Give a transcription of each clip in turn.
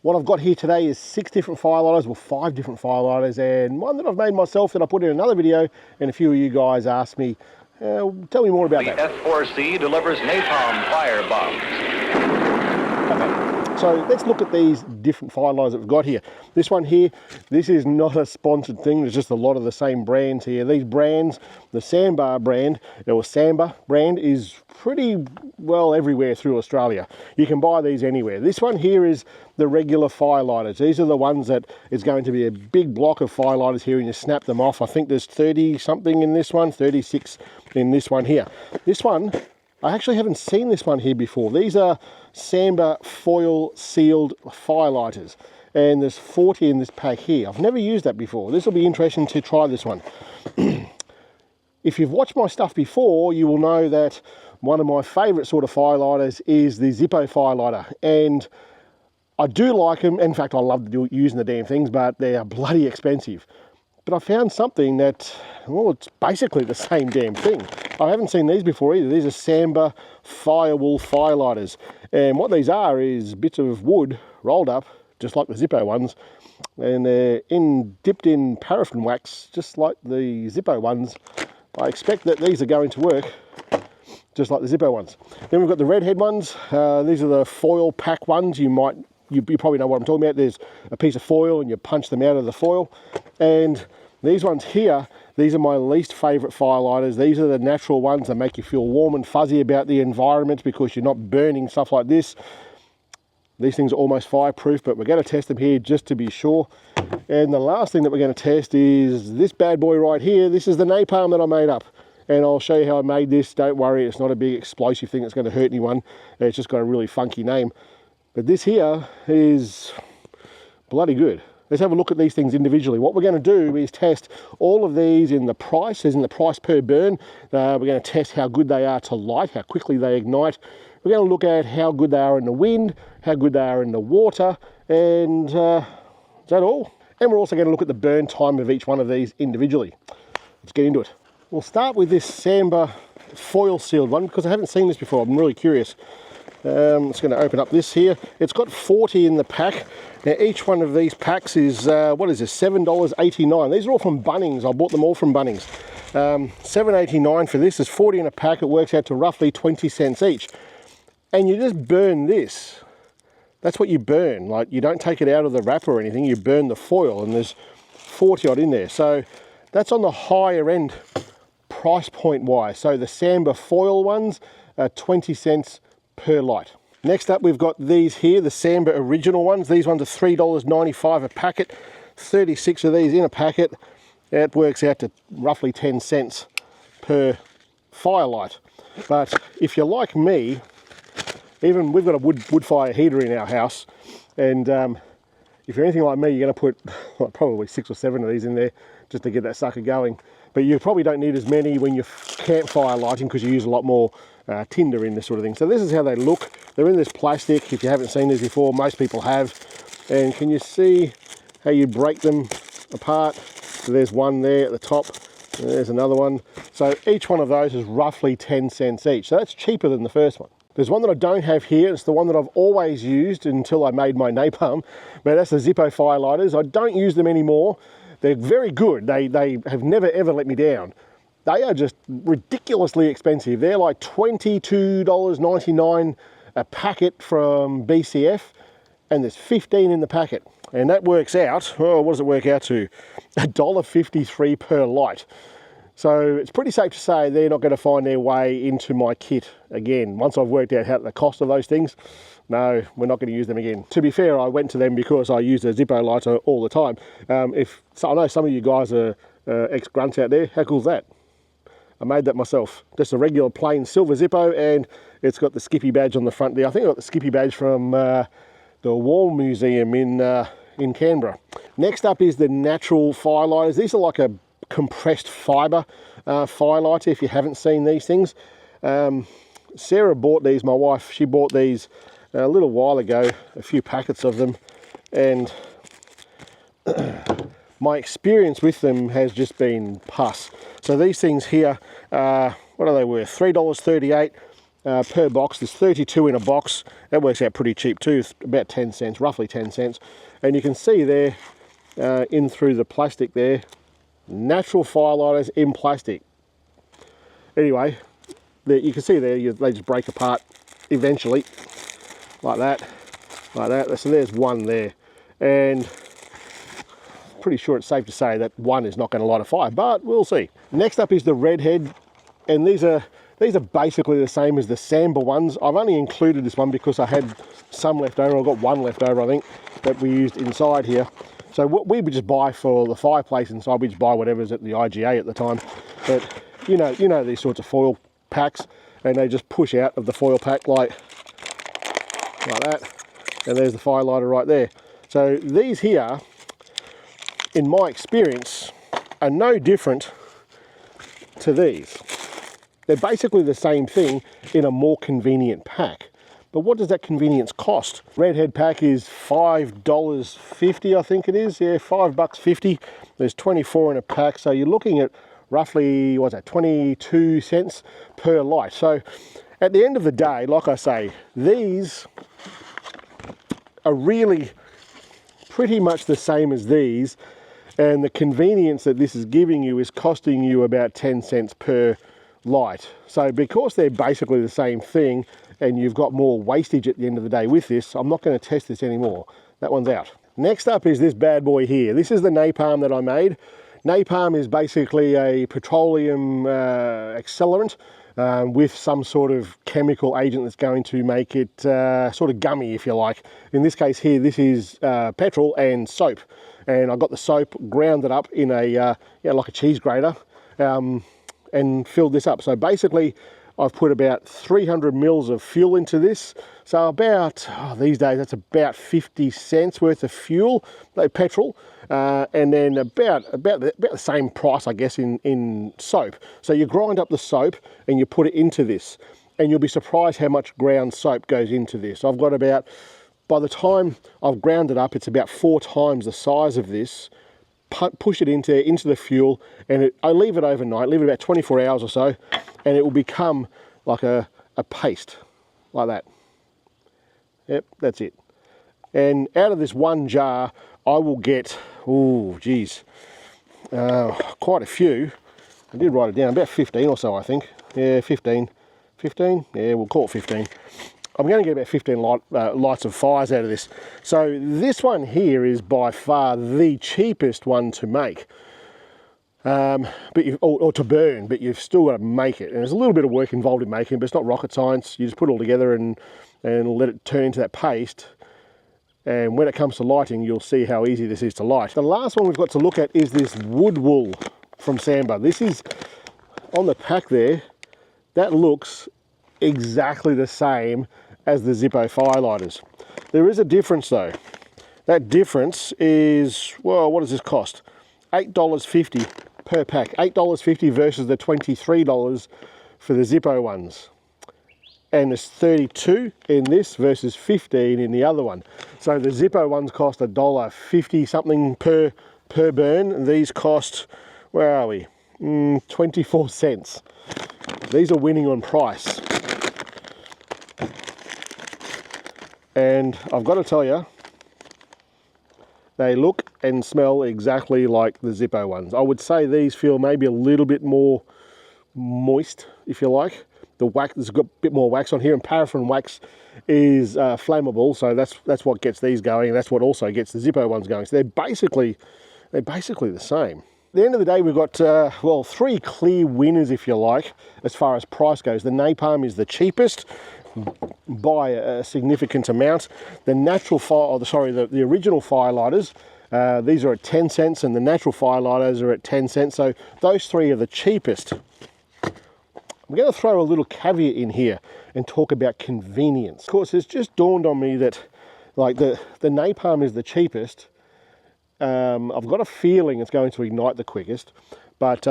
What I've got here today is 6 different firelighters, well 5 different firelighters, and one that I've made myself that I put in another video, and a few of you guys asked me, tell me more about that. The F4C delivers napalm fire bombs. Okay, so let's look at these different firelighters that we've got here. This one here, this is not a sponsored thing, there's just a lot of the same brands here. These brands, the Sandbar brand, or Samba brand, is pretty well everywhere through Australia. You can buy these anywhere. This one here is the regular firelighters. These are the ones that is going to be a big block of firelighters here and you snap them off. I think there's 30 something in this one, 36 in this one here. This one, I actually haven't seen this one here before. These are Samba foil sealed firelighters, and there's 40 in this pack here. I've never used that before. This will be interesting to try this one. If you've watched my stuff before, you will know that one of my favourite sort of firelighters is the Zippo firelighter, and I do like them. In fact, I love using the damn things, but they are bloody expensive. But I found something that, well, it's basically the same damn thing. I haven't seen these before either. These are Samba Firewall firelighters, and what these are is bits of wood rolled up, just like the Zippo ones, and they're dipped in paraffin wax, just like the Zippo ones. I expect that these are going to work just like the Zippo ones. Then we've got the redhead ones. These are the foil pack ones. You probably know what I'm talking about. There's a piece of foil and you punch them out of the foil. And these ones here, these are my least favourite firelighters. These are the natural ones that make you feel warm and fuzzy about the environment because you're not burning stuff like this. These things are almost fireproof, but we're going to test them here just to be sure. And the last thing that we're going to test is this bad boy right here. This is the napalm that I made up. And I'll show you how I made this. Don't worry, it's not a big explosive thing that's going to hurt anyone. It's just got a really funky name. But this here is bloody good. Let's have a look at these things individually. What we're going to do is test all of these in the price, as in the price per burn. We're going to test how good they are to light, how quickly they ignite. We're going to look at how good they are in the wind, how good they are in the water, and is that all? And we're also going to look at the burn time of each one of these individually. Let's get into it. We'll start with this Samba foil sealed one because I haven't seen this before. I'm really curious. I'm just going to open up this here. It's got 40 in the pack. Now each one of these packs is, what is this, $7.89. These are all from Bunnings. I bought them all from Bunnings. $7.89 for this. There's 40 in a pack. It works out to roughly 20 cents each. And you just burn this. That's what you burn. Like, you don't take it out of the wrapper or anything. You burn the foil, and there's 40 odd in there. So that's on the higher end price point wise. So the Samba foil ones are 20 cents per light. Next up, we've got these here, the Samba original ones. These ones are $3.95 a packet, 36 of these in a packet. It works out to roughly 10 cents per firelight. But if you're like me, even we've got a wood fire heater in our house, and if you're anything like me, you're going to put probably 6 or 7 of these in there just to get that sucker going. But you probably don't need as many when you're campfire lighting because you use a lot more tinder in this sort of thing. So this is how they look. They're in this plastic. If you haven't seen these before, most people have. And can you see how you break them apart? So there's one there at the top. There's another one. So each one of those is roughly 10 cents each. So that's cheaper than the first one. There's one that I don't have here. It's the one that I've always used until I made my napalm. But that's the Zippo firelighters. I don't use them anymore. They're very good. They have never ever let me down. They are just ridiculously expensive. They're like $22.99 a packet from BCF, and there's 15 in the packet. And that works out, oh, what does it work out to? $1.53 per light. So it's pretty safe to say they're not going to find their way into my kit again. Once I've worked out how the cost of those things, no, we're not going to use them again. To be fair, I went to them because I use a Zippo lighter all the time. I know some of you guys are ex-grunts out there. How cool is that? I made that myself. Just a regular plain silver Zippo, and it's got the Skippy badge on the front there. I think I got the Skippy badge from the War Museum in Canberra. Next up is the natural firelighters. These are like a compressed fibre firelighter, if you haven't seen these things. Sarah bought these, my wife, she bought these a little while ago, a few packets of them, and my experience with them has just been pus. So these things here, what are they worth? $3.38 per box. There's 32 in a box. That works out pretty cheap too, about 10 cents, roughly 10 cents. And you can see there, in through the plastic there, natural firelighters in plastic. Anyway, you can see there, they just break apart eventually, like that, like that. So there's one there. And pretty sure it's safe to say that one is not going to light a fire, but we'll see. Next up is the redhead, and these are basically the same as the Samba ones. I've only included this one because I had some left over. I've got one left over, I think, that we used inside here. So what we would just buy for the fireplace inside, we just buy whatever's at the IGA at the time. But you know these sorts of foil packs, and they just push out of the foil pack like that, and there's the firelighter right there. So these here, in my experience, are no different to these. They're basically the same thing in a more convenient pack. But what does that convenience cost? Redhead pack is $5.50, I think it is. Yeah, $5.50. There's 24 in a pack, so you're looking at roughly, what's that, 22 cents per light. So at the end of the day, like I say, these are really pretty much the same as these, and the convenience that this is giving you is costing you about 10 cents per light. So because they're basically the same thing, and you've got more wastage at the end of the day with this, I'm not going to test this anymore. That one's out. Next up is this bad boy here. This is the Napalm that I made. Napalm is basically a petroleum accelerant with some sort of chemical agent that's going to make it sort of gummy, if you like. In this case here, this is petrol and soap. And I got the soap, ground it up in a, like a cheese grater, and filled this up. So basically, I've put about 300 mils of fuel into this. So about, these days, that's about 50 cents worth of fuel, petrol, and then about the same price, I guess, in soap. So you grind up the soap and you put it into this, and you'll be surprised how much ground soap goes into this. I've got about, by the time I've ground it up, it's about 4 times the size of this. Push it into the fuel, and I leave it overnight, leave it about 24 hours or so, and it will become like a paste, like that. Yep, that's it. And out of this one jar, I will get, quite a few. I did write it down, about 15 or so, I think. Yeah, 15. 15? Yeah, we'll call it 15. I'm going to get about 15 lights of fires out of this. So this one here is by far the cheapest one to make, or to burn, but you've still got to make it. And there's a little bit of work involved in making it, but it's not rocket science. You just put it all together and let it turn into that paste. And when it comes to lighting, you'll see how easy this is to light. The last one we've got to look at is this wood wool from Samba. This is on the pack there. That looks exactly the same as the Zippo firelighters. There is a difference though. That difference is, well, what does this cost? $8.50 per pack. $8.50 versus the $23 for the Zippo ones. And there's 32 in this versus 15 in the other one. So the Zippo ones cost $1.50 something per burn. These cost, where are we? 24 cents. These are winning on price. And I've got to tell you, they look and smell exactly like the Zippo ones. I would say these feel maybe a little bit more moist, if you like. The wax, there's got a bit more wax on here, and paraffin wax is flammable, so that's what gets these going, and that's what also gets the Zippo ones going. So they're basically the same. At the end of the day, we've got, 3 clear winners, if you like, as far as price goes. The Napalm is the cheapest by a significant amount. The natural the original firelighters, these are at 10 cents, and the natural firelighters are at 10 cents. So those 3 are the cheapest. I'm going to throw a little caveat in here and talk about convenience. Of course, it's just dawned on me that, like, the Napalm is the cheapest. I've got a feeling it's going to ignite the quickest, but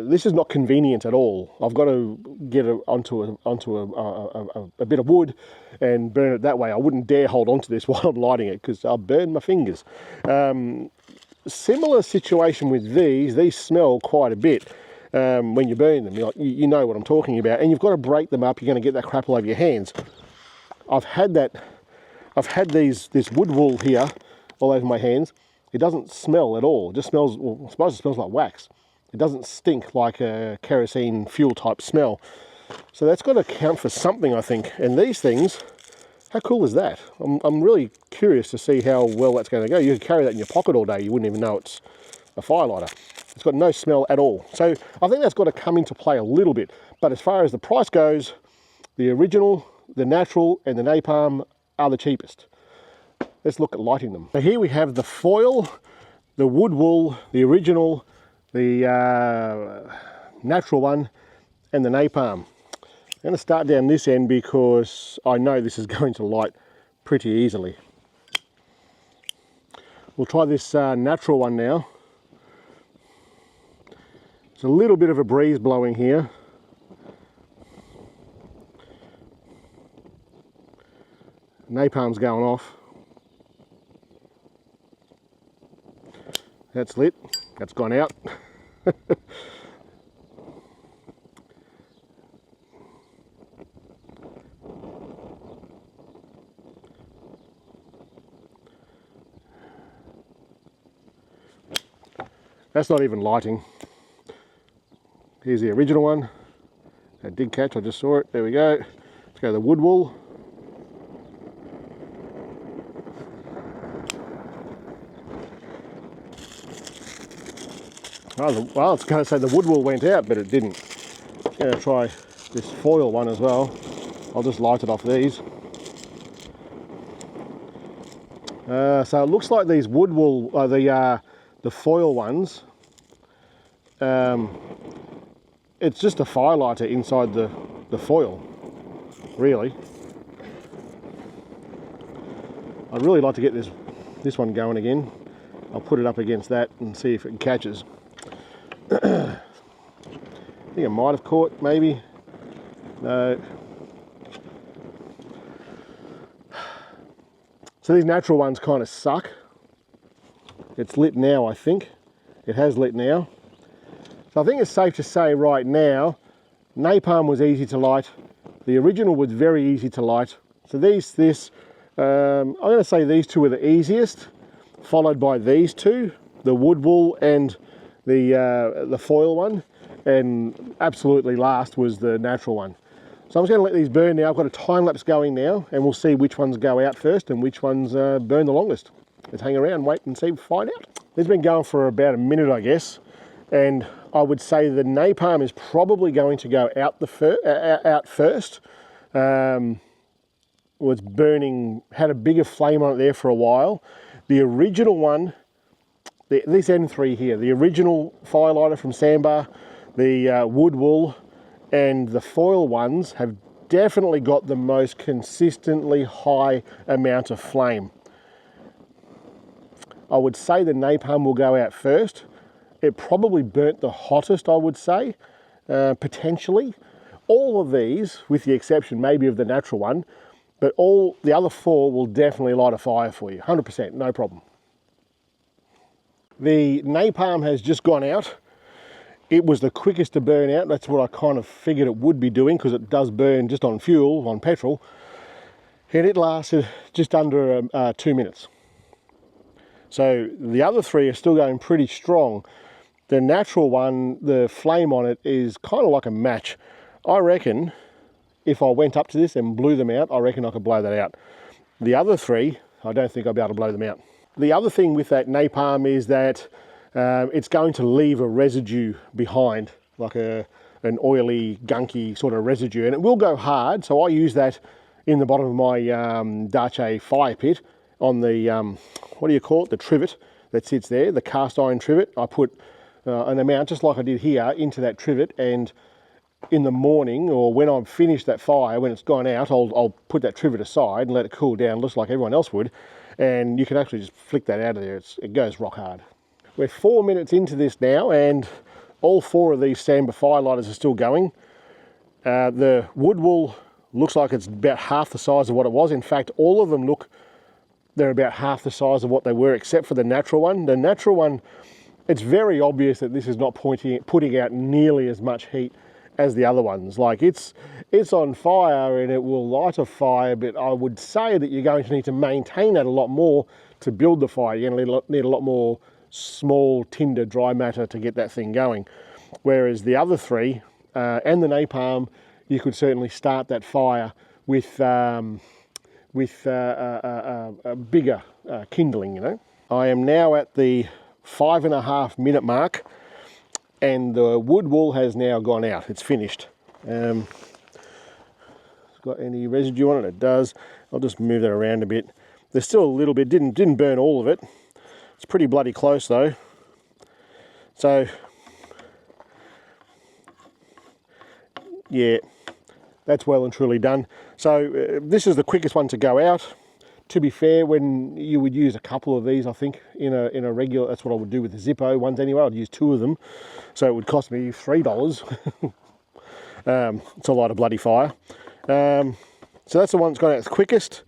this is not convenient at all. I've got to get it onto a bit of wood and burn it that way. I wouldn't dare hold onto this while I'm lighting it because I'll burn my fingers. Similar situation with these smell quite a bit. when you burn them. You know what I'm talking about. And you've got to break them up. You're going to get that crap all over your hands. I've had this wood wool here all over my hands. It doesn't smell at all. It just smells, well, I suppose it smells like wax. It doesn't stink like a kerosene fuel type smell. So that's got to count for something, I think. And these things, how cool is that? I'm really curious to see how well that's going to go. You could carry that in your pocket all day. You wouldn't even know it's a firelighter. It's got no smell at all. So I think that's got to come into play a little bit. But as far as the price goes, the original, the natural, and the napalm are the cheapest. Let's look at lighting them. So here we have the foil, the wood wool, the original, the natural one, and the napalm. I'm going to start down this end because I know this is going to light pretty easily. We'll try this natural one now. There's a little bit of a breeze blowing here. Napalm's going off. That's lit. That's gone out. That's not even lighting. Here's the original one. That did catch, I just saw it. There we go. Let's go to the wood wool. Well, I was going to say the wood wool went out, but it didn't. I'm going to try this foil one as well. I'll just light it off these. So it looks like these wood wool, the foil ones, it's just a firelighter inside the foil, really. I'd really like to get this one going again. I'll put it up against that and see if it catches. I think it might have caught, maybe. No. So these natural ones kind of suck. It's lit now, I think. It has lit now. So I think it's safe to say right now, napalm was easy to light. The original was very easy to light. So I'm going to say these two are the easiest, followed by these two, the wood wool and the foil one, and absolutely last was the natural one. So I'm just going to let these burn now. I've got a time lapse going now, and we'll see which ones go out first and which ones burn the longest. Let's hang around, wait and see, find out. It's been going for about a minute, I guess, and I would say the napalm is probably going to go out out first. Was burning, had a bigger flame on it there for a while. The original one, this N3 here, the original firelighter from Sandbar, the wood wool, and the foil ones have definitely got the most consistently high amount of flame. I would say the napalm will go out first. It probably burnt the hottest, I would say, potentially. All of these, with the exception maybe of the natural one, but all the other four will definitely light a fire for you, 100%, no problem. The napalm has just gone out. It was the quickest to burn out. That's what I kind of figured it would be doing because it does burn just on fuel, on petrol. And it lasted just under 2 minutes. So the other three are still going pretty strong. The natural one, the flame on it is kind of like a match. I reckon if I went up to this and blew them out, I reckon I could blow that out. The other three, I don't think I'll be able to blow them out. The other thing with that napalm is that it's going to leave a residue behind, like an oily, gunky sort of residue, and it will go hard. So I use that in the bottom of my Dace fire pit on the, what do you call it, the trivet that sits there, the cast iron trivet. I put an amount, just like I did here, into that trivet, and in the morning, or when I've finished that fire, when it's gone out, I'll put that trivet aside and let it cool down just like everyone else would, and you can actually just flick that out of there. It goes rock hard. We're 4 minutes into this now, and all four of these Sandbar firelighters are still going. The wood wool looks like it's about half the size of what it was. In fact, all of them they're about half the size of what they were, except for the natural one. The natural one it's very obvious that this is not putting out nearly as much heat as the other ones. Like it's on fire and it will light a fire, but I would say that you're going to need to maintain that a lot more to build the fire. You're going to need a lot more small tinder dry matter to get that thing going. Whereas the other three and the napalm, you could certainly start that fire with a bigger kindling, you know. I am now at the 5.5 minute mark, and the wood wool has now gone out. It's finished. It's got any residue on it? It does. I'll just move that around a bit. There's still a little bit. Didn't burn all of it. It's pretty bloody close though. So yeah, that's well and truly done. So this is the quickest one to go out. To be fair, when you would use a couple of these, I think, in a regular, that's what I would do with the Zippo ones anyway. I'd use 2 of them. So it would cost me $3. It's a lot of bloody fire. So that's the one that's gone out the quickest.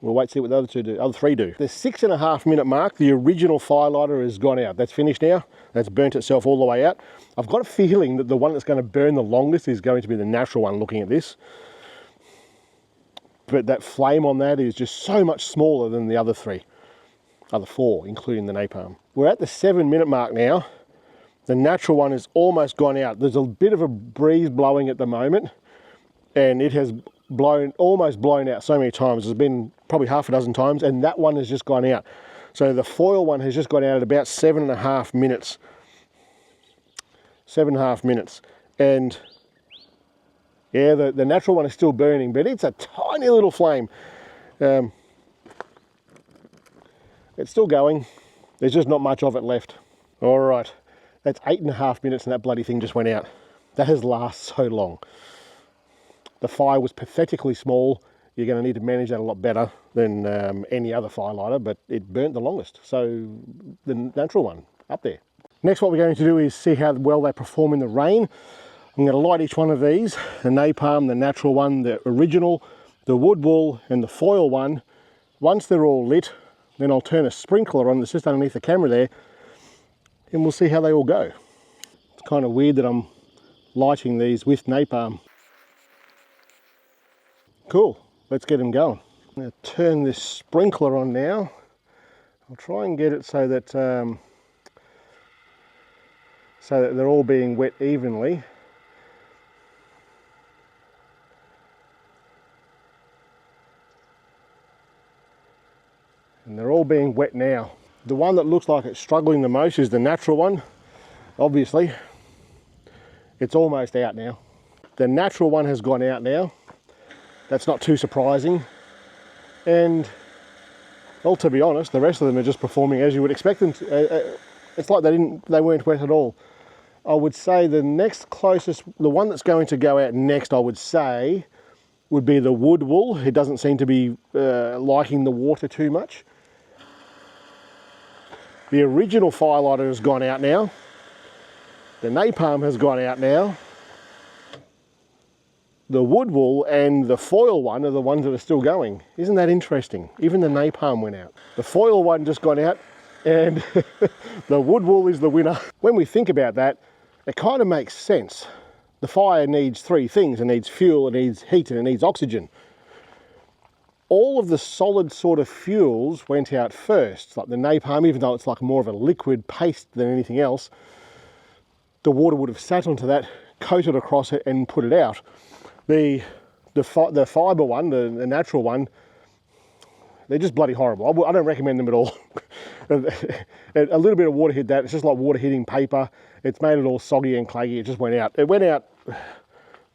We'll wait to see what the other 3 do. The 6.5 minute mark, the original firelighter has gone out. That's finished now. That's burnt itself all the way out. I've got a feeling that the one that's going to burn the longest is going to be the natural one, looking at this. But that flame on that is just so much smaller than the other 4, including the napalm. We're at the 7 minute mark now. The natural one has almost gone out. There's a bit of a breeze blowing at the moment, and it has almost blown out so many times. There's been probably half a dozen times, and that one has just gone out. So the foil one has just gone out at about 7.5 minutes. 7.5 minutes. And yeah, the natural one is still burning, but it's a tiny little flame. It's still going. There's just not much of it left. All right, that's 8.5 minutes and that bloody thing just went out. That has lasted so long. The fire was pathetically small. You're going to need to manage that a lot better than any other firelighter, but it burnt the longest. So the natural one, up there. Next, what we're going to do is see how well they perform in the rain. I'm going to light each one of these, the napalm, the natural one, the original, the wood wool, and the foil one. Once they're all lit, then I'll turn a sprinkler on that's just underneath the camera there, and we'll see how they all go. It's kind of weird that I'm lighting these with napalm. Cool, let's get them going. I'm going to turn this sprinkler on now. I'll try and get it so that they're all being wet evenly. And they're all being wet now. The one that looks like it's struggling the most is the natural one. Obviously, it's almost out now. The natural one has gone out now. That's not too surprising. And, well, to be honest, the rest of them are just performing as you would expect them to. It's like they weren't wet at all. I would say the next closest, the one that's going to go out next, I would say, would be the wood wool. It doesn't seem to be liking the water too much. The original firelighter has gone out now. The napalm has gone out now. The wood wool and the foil one are the ones that are still going. Isn't that interesting? Even the napalm went out. The foil one just got out, and the wood wool is the winner. When we think about that, it kind of makes sense. The fire needs 3 things. It needs fuel, it needs heat, and it needs oxygen. All of the solid sort of fuels went out first, like the napalm, even though it's like more of a liquid paste than anything else. The water would have sat onto that, coated across it, and put it out. The fibre one, the natural one, they're just bloody horrible. I don't recommend them at all. A little bit of water hit that. It's just like water hitting paper. It's made it all soggy and claggy. It just went out. It went out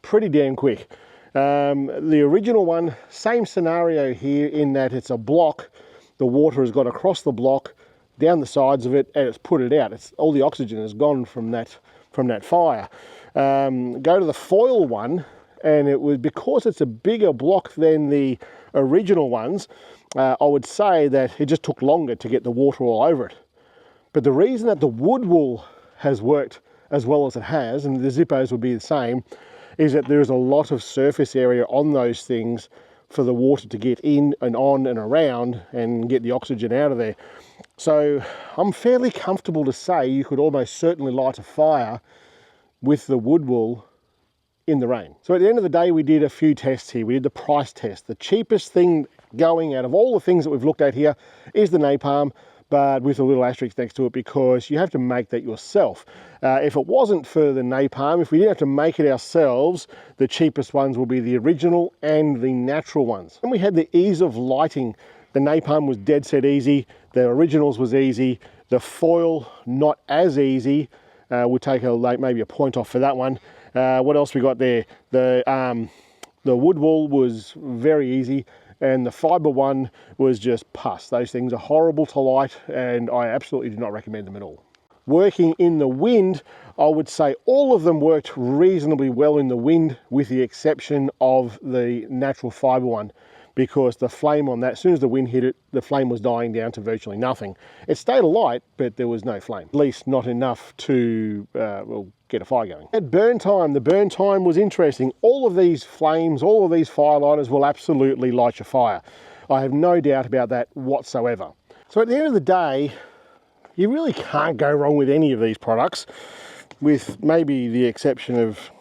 pretty damn quick. The original one, same scenario here in that it's a block. The water has got across the block, down the sides of it, and it's put it out. All the oxygen has gone from that fire. Go to the foil one, and it was, because it's a bigger block than the original ones, I would say that it just took longer to get the water all over it. But the reason that the wood wool has worked as well as it has, and the Zippos would be the same, is that there's a lot of surface area on those things for the water to get in and on and around and get the oxygen out of there. So I'm fairly comfortable to say you could almost certainly light a fire with the wood wool in the rain. So at the end of the day, we did a few tests here. We did the price test. The cheapest thing going out of all the things that we've looked at here is the napalm, but with a little asterisk next to it, because you have to make that yourself. If it wasn't for the napalm, if we didn't have to make it ourselves, the cheapest ones will be the original and the natural ones. And we had the ease of lighting. The napalm was dead set easy. The originals was easy. The foil, not as easy. We'll take maybe a point off for that one. What else we got there? The wood wool was very easy, and the fibre one was just pus. Those things are horrible to light, and I absolutely do not recommend them at all. Working in the wind, I would say all of them worked reasonably well in the wind, with the exception of the natural fibre one, because the flame on that, as soon as the wind hit it, the flame was dying down to virtually nothing. It stayed alight, but there was no flame, at least not enough to get a fire going. At burn time, the burn time was interesting. All of these flames, all of these firelighters will absolutely light your fire. I have no doubt about that whatsoever. So at the end of the day, you really can't go wrong with any of these products, with maybe the exception of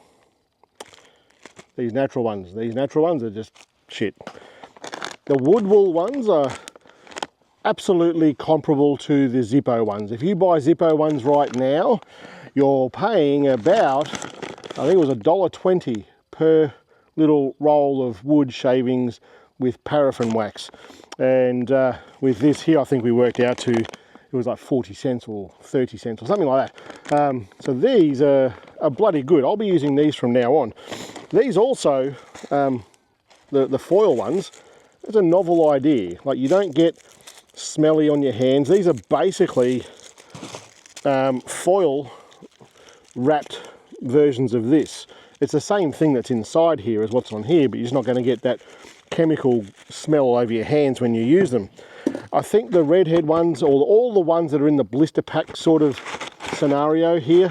these natural ones. These natural ones are just shit. The wood wool ones are absolutely comparable to the Zippo ones. If you buy Zippo ones right now, you're paying about, I think it was $1.20 per little roll of wood shavings with paraffin wax. And with this here, I think we worked out to, it was like 40 cents or 30 cents or something like that. So these are bloody good. I'll be using these from now on. These also, the foil ones, it's a novel idea. Like, you don't get smelly on your hands. These are basically foil wrapped versions of this. It's the same thing that's inside here as what's on here, but you're just not going to get that chemical smell all over your hands when you use them. I think the redhead ones, or all the ones that are in the blister pack sort of scenario here,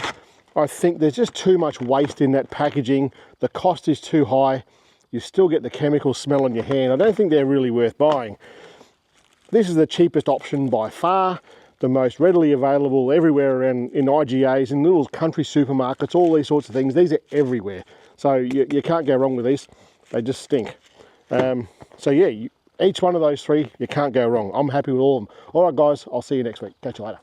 I think there's just too much waste in that packaging. The cost is too high. You still get the chemical smell on your hand. I don't think they're really worth buying. This is the cheapest option by far, the most readily available everywhere around in IGAs, in little country supermarkets, all these sorts of things. These are everywhere. So you can't go wrong with these. They just stink. So yeah, each one of those three, you can't go wrong. I'm happy with all of them. All right, guys, I'll see you next week. Catch you later.